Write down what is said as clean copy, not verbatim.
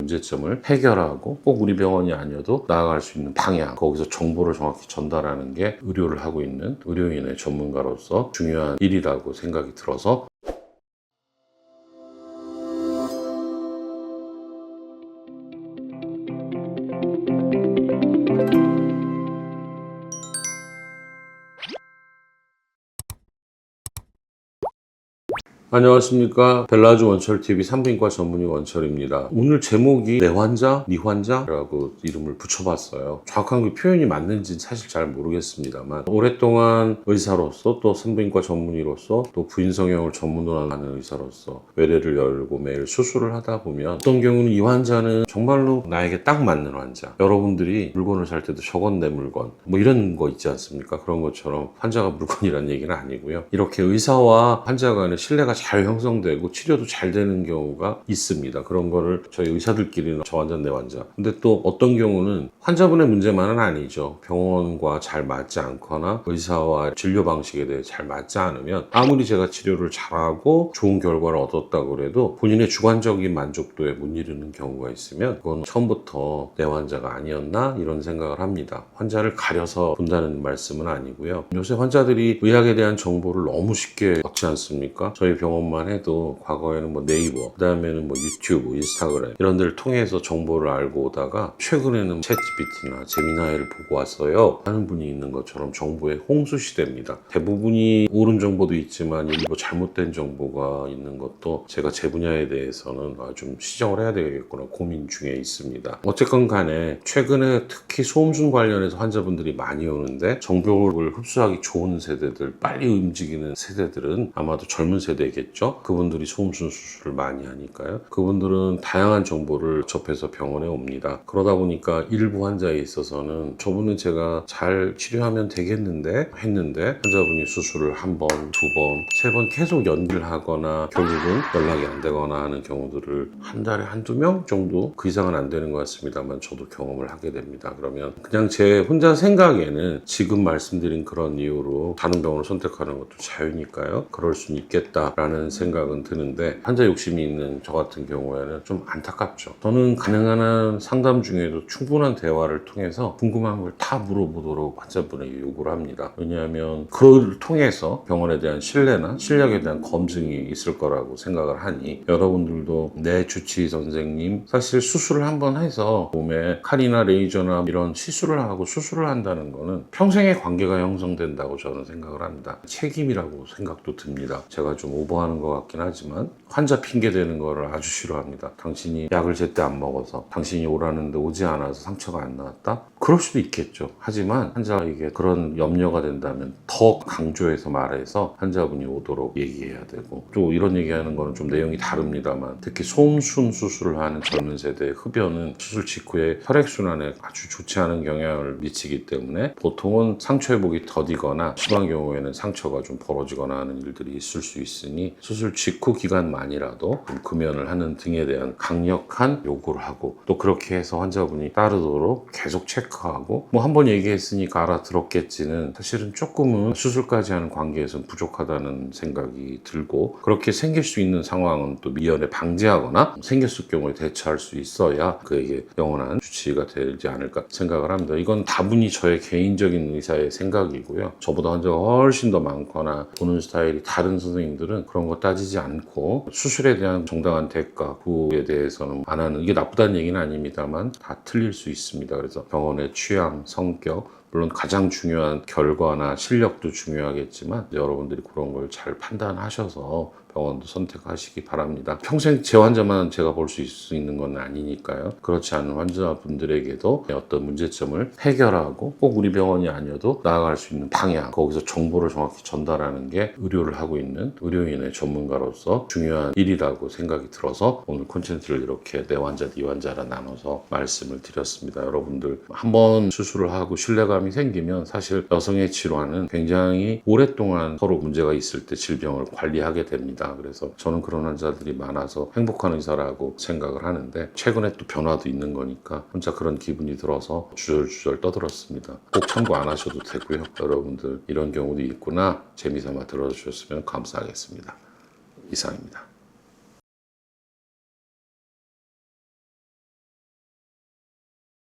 문제점을 해결하고 꼭 우리 병원이 아니어도 나아갈 수 있는 방향, 거기서 정보를 정확히 전달하는 게 의료를 하고 있는 의료인의 전문가로서 중요한 일이라고 생각이 들어서 안녕하십니까. 벨라주 원철TV 산부인과 전문의 원철입니다. 오늘 제목이 내 환자, 네 환자라고 이름을 붙여봤어요. 정확한 그 표현이 맞는지는 사실 잘 모르겠습니다만 오랫동안 의사로서 또 산부인과 전문의로서 또 부인성형을 전문으로 하는 의사로서 외래를 열고 매일 수술을 하다 보면 어떤 경우는 이 환자는 정말로 나에게 딱 맞는 환자, 여러분들이 물건을 살 때도 저건 내 물건 뭐 이런 거 있지 않습니까? 그런 것처럼 환자가 물건이라는 얘기는 아니고요. 이렇게 의사와 환자 간의 신뢰가 잘 형성되고 치료도 잘 되는 경우가 있습니다. 그런 거를 저희 의사들끼리는 저 환자 내 환자. 근데 또 어떤 경우는 환자분의 문제만은 아니죠. 병원과 잘 맞지 않거나 의사와 진료 방식에 대해 잘 맞지 않으면 아무리 제가 치료를 잘하고 좋은 결과를 얻었다고 해도 본인의 주관적인 만족도에 못 이르는 경우가 있으면 그건 처음부터 내 환자가 아니었나 이런 생각을 합니다. 환자를 가려서 본다는 말씀은 아니고요. 요새 환자들이 의학에 대한 정보를 너무 쉽게 얻지 않습니까? 저희 병원만 해도 과거에는 뭐 네이버, 그 다음에는 뭐 유튜브, 인스타그램 이런 데를 통해서 정보를 알고 오다가 최근에는 챗GPT나 제미나이를 보고 왔어요 하는 분이 있는 것처럼 정보의 홍수 시대입니다. 대부분이 옳은 정보도 있지만 일부 잘못된 정보가 있는 것도 제가 제 분야에 대해서는 좀 시정을 해야 되겠구나 고민 중에 있습니다. 어쨌건 간에 최근에 특히 소음순 관련해서 환자분들이 많이 오는데 정보를 흡수하기 좋은 세대들, 빨리 움직이는 세대들은 아마도 젊은 세대겠죠. 그분들이 소음순 수술을 많이 하니까요. 그분들은 다양한 정보를 접해서 병원에 옵니다. 그러다 보니까 일부 환자에 있어서는 저분은 제가 잘 치료하면 되겠는데 했는데 환자분이 수술을 한 번, 두 번, 세 번 계속 연기를 하거나 결국은 연락이 안 되거나 하는 경우들을 한 달에 한두 명 정도 그 이상은 안 되는 것 같습니다만 저도 경험을 하게 됩니다. 그러면 그냥 제 혼자 생각에는 지금 말씀드린 그런 이유로 다른 병원을 선택하는 것도 자유니까요. 그럴 수는 있겠다라는 생각은 드는데 환자 욕심이 있는 저 같은 경우에는 좀 안타깝죠. 저는 가능한 한 상담 중에도 충분한 대화를 통해서 궁금한 걸 다 물어보도록 환자분에게 요구를 합니다. 왜냐하면 그걸 통해서 병원에 대한 신뢰나 실력에 대한 검증이 있을 거라고 생각을 하니 여러분들도 내 주치의 선생님 사실 수술을 한번 해서 몸에 칼이나 레이저나 이런 시술을 하고 수술을 한다는 거는 평생의 관계가 형성된다고 저는 생각을 합니다. 책임이라고 생각도 듭니다. 제가 좀 오버하는 것 같긴 하지만 환자 핑계 대는 거를 아주 싫어합니다. 당신이 약을 제때 안 먹어서 당신이 오라는데 오지 않아서 상처가 안 나왔다? 그럴 수도 있겠죠. 하지만 환자에게 그런 염려가 된다면 더 강조해서 말해서 환자분이 오도록 얘기해야 되고 또 이런 얘기하는 거는 좀 내용이 다릅니다만 특히 소음순 수술을 하는 젊은 세대의 흡연은 수술 직후에 혈액순환에 아주 좋지 않은 영향을 미치기 때문에 보통은 상처 회복이 더디거나 심한 경우에는 상처가 좀 벌어지거나 하는 일들이 있을 수 있으니 수술 직후 기간만이라도 좀 금연을 하는 등에 대한 강력한 요구를 하고 또 그렇게 해서 환자분이 따르도록 계속 체크하고 뭐 한 번 얘기했으니까 알아들었겠지는 사실은 조금은 수술까지 하는 관계에서는 부족하다는 생각이 들고 그렇게 생길 수 있는 상황은 또 미연에 방지하거나 생겼을 경우에 대처할 수 있어야 그에게 영원한 주치의가 되지 않을까 생각을 합니다. 이건 다분히 저의 개인적인 의사의 생각이고요. 저보다 환자가 훨씬 더 많거나 보는 스타일이 다른 선생님들은 그런 거 따지지 않고 수술에 대한 정당한 대가 후에 대해서는 안 하는 이게 나쁘다는 얘기는 아닙니다만 다 틀릴 수 있습니다. 그래서 병원의 취향, 성격 물론 가장 중요한 결과나 실력도 중요하겠지만 여러분들이 그런 걸 잘 판단하셔서 병원도 선택하시기 바랍니다. 평생 제 환자만 제가 볼 수 있는 건 아니니까요. 그렇지 않은 환자분들에게도 어떤 문제점을 해결하고 꼭 우리 병원이 아니어도 나아갈 수 있는 방향, 거기서 정보를 정확히 전달하는 게 의료를 하고 있는 의료인의 전문가로서 중요한 일이라고 생각이 들어서 오늘 콘텐츠를 이렇게 내 환자, 네 환자라 나눠서 말씀을 드렸습니다. 여러분들 한번 수술을 하고 신뢰감이 생기면 사실 여성의 질환은 굉장히 오랫동안 서로 문제가 있을 때 질병을 관리하게 됩니다. 그래서 저는 그런 환자들이 많아서 행복한 의사라고 생각을 하는데 최근에 또 변화도 있는 거니까 혼자 그런 기분이 들어서 주절주절 떠들었습니다. 꼭 참고 안 하셔도 되고요. 여러분들 이런 경우도 있구나 재미삼아 들어주셨으면 감사하겠습니다. 이상입니다.